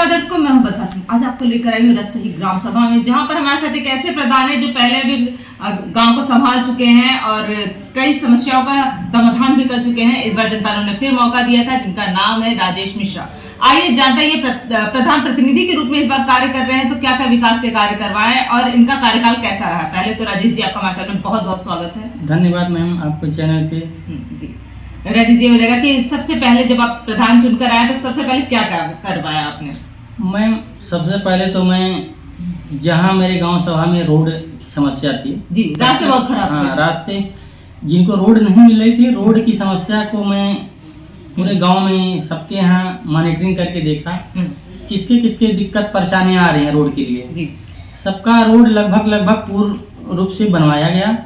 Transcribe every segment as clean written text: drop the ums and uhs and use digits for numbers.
नमस्कार दर्शकों, मैं हूं बदहा सिंह। आज आपको लेकर आई हूं रजसही ग्राम सभा में, जहां पर हमारे साथ एक ऐसे प्रधान है जो पहले भी गांव को संभाल चुके हैं और कई समस्याओं का समाधान भी कर चुके हैं। इस बार जनता ने उन्हें फिर मौका दिया था, जिनका नाम है राजेश मिश्रा। आइए जानते हैं ये प्रधान प्रतिनिधि के रूप में इस बार कार्य कर रहे हैं तो क्या क्या विकास के कार्य करवाए और इनका कार्यकाल कैसा रहा। पहले तो राजेश जी, आपका हमारे चैनल में बहुत बहुत स्वागत है। धन्यवाद मैम, आपके चैनल पे। जी राजेश जी, ये बताएगा कि सबसे पहले जब आप प्रधान चुनकर आए तो सबसे पहले क्या करवाया आपने। मैम सबसे पहले तो मैं जहाँ मेरे गांव सभा में रोड की समस्या थी जी, रास्ते बहुत खराब थे। हाँ, रास्ते जिनको रोड नहीं मिल रही थी, रोड की समस्या को मैं पूरे गांव में सबके यहाँ मॉनिटरिंग करके देखा किसके किसके दिक्कत परेशानियां आ रही हैं रोड के लिए जी। सबका रोड लगभग पूर्ण रूप से बनवाया गया।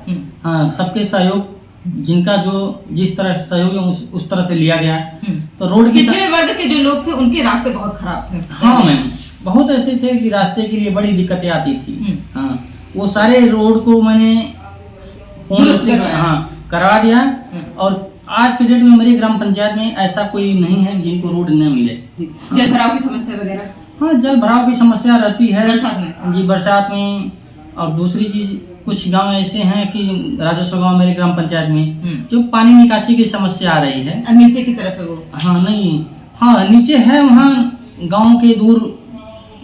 हाँ, सबके सहयोग जिनका जो जिस तरह से सहयोग है उस तरह से लिया गया। तो रोड की पिछड़े वर्ग के जो लोग थे उनके रास्ते बहुत खराब थे। हाँ मैम, बहुत ऐसे थे कि रास्ते के लिए बड़ी दिक्कतें आती थी। हाँ, वो सारे रोड को मैंने करवा दिया। और आज के डेट में मेरी ग्राम पंचायत में ऐसा कोई नहीं है जिनको रोड न मिले। जल भराव की समस्या वगैरह? हाँ, जल भराव की समस्या रहती है बरसात में। जी, बरसात में। और दूसरी चीज, कुछ गांव ऐसे हैं कि राजस्व गांव मेरे ग्राम पंचायत में जो पानी निकासी की समस्या आ रही है। नीचे की तरफ है वो? हाँ नहीं, हाँ नीचे है, वहाँ गांव के दूर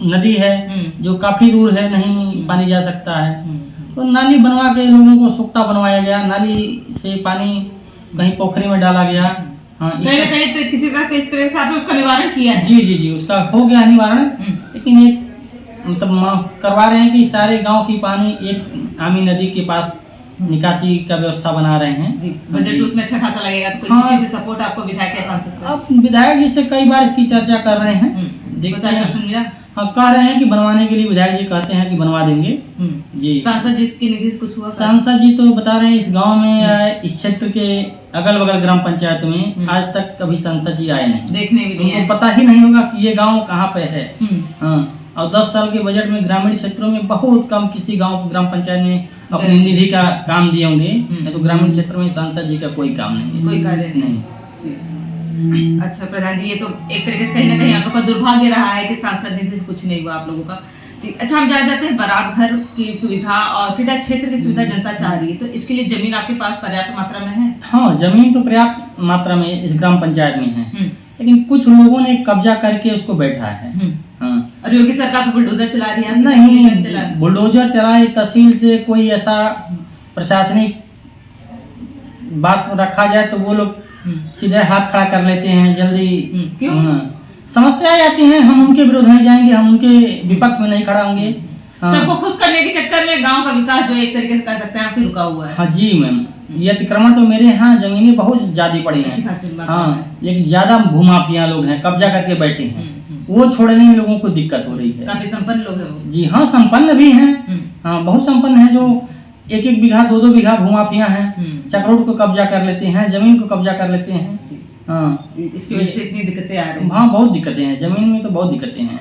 नदी है जो काफी दूर है, नहीं पानी जा सकता है। तो नाली बनवा के लोगों को सुख्ता बनवाया गया, नाली से पानी कहीं पोखरी में डाला गया। हाँ, कहीं ना कहीं तो किसी तरह इस तरह से आपने उसका निवारण किया है? जी, उसका हो गया निवारण। लेकिन ये मतलब करवा रहे हैं कि सारे गांव की पानी एक आमी नदी के पास निकासी का व्यवस्था बना रहे हैं। जी, बजट उसमें अच्छा खासा लगेगा। तो कोई किसी से सपोर्ट आपको विधायक या सांसद से? अब विधायक जी से कई बार इसकी चर्चा कर रहे हैं, देखते हैं। हाँ, कह रहे हैं कि बनवाने के लिए विधायक जी कहते हैं कि बनवा देंगे। जी। सांसद जी की निधि से कुछ हुआ? सांसद जी तो बता रहे हैं इस गांव में इस क्षेत्र के अगल बगल ग्राम पंचायत में आज तक कभी सांसद जी आए नहीं, देखने भी नहीं, उनको पता ही नहीं होगा कि ये गांव कहाँ पे है। हाँ, और 10 साल के बजट में ग्रामीण क्षेत्रों में बहुत कम किसी गांव ग्राम पंचायत में अपनी निधि का काम दिए होंगे। तो ग्रामीण क्षेत्र में सांसद जी का कोई काम नहीं है, कोई कार्य नहीं। अच्छा प्रधान जी, ये तो एक तरीके से कहीं ना कहीं आप लोग का दुर्भाग्य रहा है कि सांसद निधि से कुछ नहीं हुआ आप लोगों का। जी, अच्छा हम जान जाते हैं बारात घर की सुविधा और क्रीड़ा क्षेत्र की सुविधा जनता चाह रही है, तो इसके लिए जमीन आपके पास पर्याप्त मात्रा में है? हाँ, जमीन तो पर्याप्त मात्रा में इस ग्राम पंचायत में है, लेकिन कुछ लोगों ने कब्जा करके उसको बैठा है। हाँ, और योगी सरकार तो बुलडोजर चला रही है? नहीं, बुलडोजर चलाए, तहसील से कोई ऐसा प्रशासनिक बात रखा जाए तो वो लोग सीधे हाथ खड़ा कर लेते हैं जल्दी। क्यों? समस्याएं आती हैं, हम उनके विरोध नहीं जाएंगे, हम उनके विपक्ष में नहीं खड़ा होंगे। सबको खुश करने के चक्कर में गांव का विकास जो एक तरीके से कह सकते हैं आपकी रुका हुआ है। हाँ जी मैम, ये अतिक्रमण तो मेरे यहाँ जमीनें बहुत ज्यादा पड़ी हैं। हाँ, लेकिन ज्यादा भूमाफिया लोग हैं, कब्जा करके बैठे हैं, वो छोड़ने में लोगों को दिक्कत हो रही है। काफी संपन्न लोग हैं वो? जी हाँ, संपन्न भी हैं। हाँ, बहुत संपन्न हैं जो 1-1 बीघा 2-2 बीघा भूमाफिया हैं, चक्रोड को कब्जा कर लेते हैं, जमीन को कब्जा कर लेते हैं। हाँ, इसकी वजह से इतनी दिक्कतें आ रही हैं। हाँ, बहुत दिक्कतें हैं, जमीन में तो बहुत दिक्कतें हैं।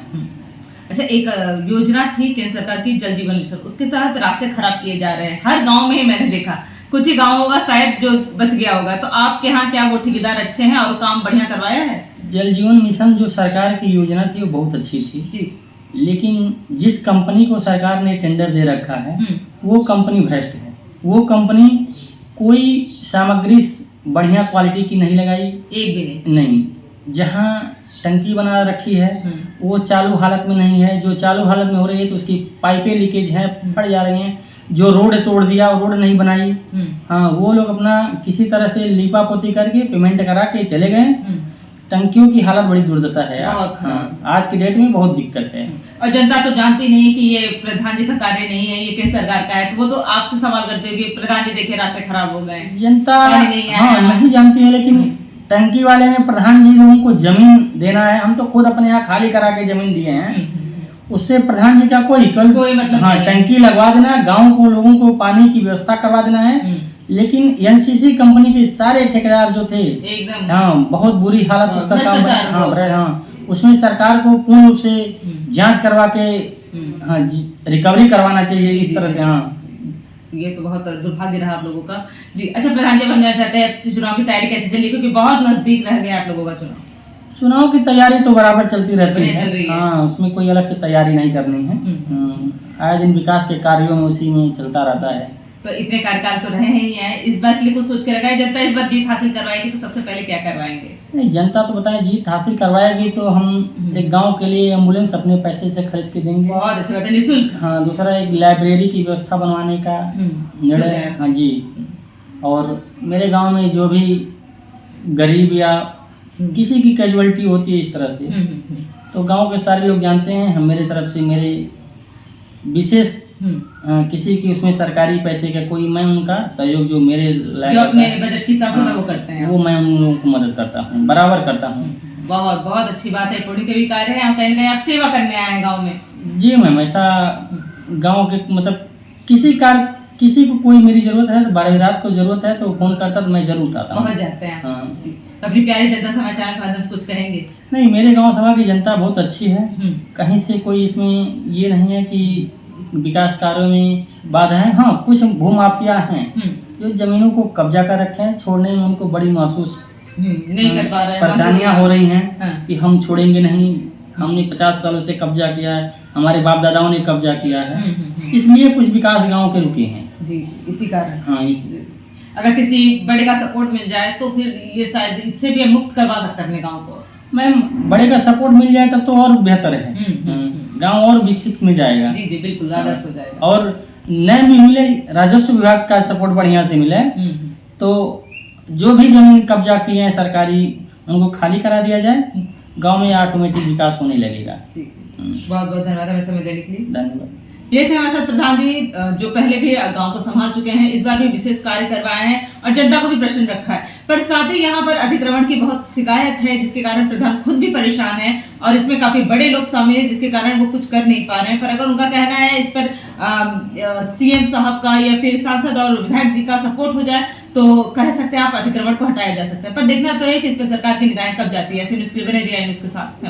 अच्छा, एक योजना थी केंद्र सरकार की जल जीवन मिशन, उसके तहत रास्ते खराब किए जा रहे हैं हर गांव में ही। मैंने देखा कुछ ही गाँव होगा शायद जो बच गया होगा, तो आपके यहाँ क्या वो ठेकेदार अच्छे हैं और काम बढ़िया करवाया है? जल जीवन मिशन जो सरकार की योजना थी वो बहुत अच्छी थी जी, लेकिन जिस कंपनी को सरकार ने टेंडर दे रखा है वो कंपनी भ्रष्ट है। वो कंपनी कोई सामग्री बढ़िया क्वालिटी की नहीं लगाई, एक भी नहीं। जहाँ टंकी बना रखी है वो चालू हालत में नहीं है, जो चालू हालत में हो रही है तो उसकी पाइपें लीकेज हैं, फट जा रही हैं। जो रोड तोड़ दिया, वो रोड नहीं बनाई। हाँ, वो लोग अपना किसी तरह से लीपा पोती करके पेमेंट करा के चले गए। टंकियों की हालत बड़ी दुर्दशा है। हाँ, आज की डेट में बहुत दिक्कत है। और जनता तो जानती नहीं कि ये प्रधान जी का कार्य नहीं है, ये केंद्र सरकार का है, तो वो तो आपसे सवाल करते हो कि प्रधान जी देखिए रास्ते खराब हो गए। जनता नहीं जानती है, लेकिन टंकी वाले ने प्रधान जी लोगों को जमीन देना है। हम तो खुद अपने यहाँ खाली करा के जमीन दिए हैं, उससे प्रधान जी का कोई मतलब। हाँ, टंकी लगवा देना, गाँव को लोगों को पानी की व्यवस्था करवा देना है। लेकिन एनसीसी कंपनी के सारे ठेकेदार जो थे एकदम, हाँ, बहुत बुरी हालत उसका काम। हाँ, उसमें सरकार को पूर्ण रूप से जांच करवा के हाँ रिकवरी करवाना चाहिए इस तरह से। हाँ, ये तो बहुत दुर्भाग्य रहा आप लोगों का। जी, अच्छा प्रधान जी, हम जानना चाहते हैं चुनाव की तैयारी कैसे चली, क्योंकि बहुत नजदीक रह गया आप लोगों का चुनाव? चुनाव की तैयारी तो बराबर चलती रहती बढ़िया चल रही है। है। हाँ, उसमें कोई अलग से तैयारी नहीं करनी है। आए दिन विकास के कार्यों में उसी में चलता रहता है। तो इतने कार्यकाल तो रहे ही हैं, इस बार के लिए कुछ सोच के रखा है? जनता इस बार जीत हासिल करवाएगी तो सबसे पहले क्या करवाएंगे? नहीं, जनता तो बताए जीत हासिल करवाएगी तो हम एक गांव के लिए एम्बुलेंस अपने पैसे से खरीद के देंगे। बहुत अच्छी बात है, निःशुल्क। हाँ, दूसरा एक लाइब्रेरी की व्यवस्था बनवाने का निर्णय। सोचा हाँ जी। और मेरे गांव में जो भी गरीब या किसी की कैजुअलिटी होती है इस तरह से, तो गांव के सारे लोग जानते हैं, हम मेरे तरफ से मेरे विशेष किसी की उसमें सरकारी पैसे का कोई, मैं उनका सहयोग जो मेरे जो अपने बजट के हिसाब से वो करते हैं, वो मैं उन लोगों को मदद करता हूँ, बराबर करता हूँ। बहुत बहुत अच्छी बात है। पुण्य के भी कार्य है, कहीं ना कहीं आप सेवा करने आए हैं गाँव में। जी मैम, ऐसा गांव के मतलब किसी को कोई मेरी जरूरत है तो 12 रात को जरूरत है तो फोन करता तो मैं जरूर उठाता हूँ। पहुंच जाते हैं। हाँ। जी, तो अपनी प्यारी जनता समाचार के माध्यम से कुछ कहेंगे? नहीं, मेरे गांव सभा की जनता बहुत अच्छी है। कहीं से कोई इसमें ये नहीं है कि विकास कार्यों में बाधा है। हाँ, कुछ भूमाफिया हैं जो जमीनों को कब्जा कर रखे हैं, छोड़ने में उनको बड़ी महसूस नहीं कर पा रहे हैं, परेशानियां हो रही हैं। हाँ। कि हम छोड़ेंगे नहीं, हमने 50 सालों से कब्जा किया है, हमारे बाप दादाओं ने कब्जा किया है, इसलिए कुछ विकास गांव के रुके हैं। जी जी, इसी कारण। हाँ, अगर किसी बड़े का सपोर्ट मिल जाए तो फिर ये शायद इससे भी हम मुक्त करवा सकते हैं अपने गांव को। मैम, बड़े का सपोर्ट मिल जाए तब तो और बेहतर है। गांव और विकसित में जाएगा। जी जी, बिल्कुल आदर्श हो जाएगा। और नए भी मिले, राजस्व विभाग का सपोर्ट बढ़िया से मिले तो जो भी जमीन कब्जा किए हैं सरकारी, उनको खाली करा दिया जाए, गांव में ऑटोमेटिक विकास होने लगेगा। जी, बहुत बहुत धन्यवाद हमें समय देने के लिए। धन्यवाद। ये थे हमारे साथ प्रधान जी, जो पहले भी गांव को संभाल चुके हैं, इस बार भी विशेष कार्य करवाए हैं और जनता को भी प्रश्न रखा है। पर साथ ही यहाँ पर अतिक्रमण की बहुत शिकायत है, जिसके कारण प्रधान खुद भी परेशान है और इसमें काफी बड़े लोग शामिल हैं, जिसके कारण वो कुछ कर नहीं पा रहे हैं। पर अगर उनका कहना है इस पर सीएम साहब का या फिर सांसद और विधायक जी का सपोर्ट हो जाए तो कह सकते हैं आप अतिक्रमण को हटाया जा सकता है। पर देखना तो है कि इस पर सरकार की निगाहें कब जाती है। ऐसे न्यूज़ के लिए बने रहिए न्यूज़ के साथ।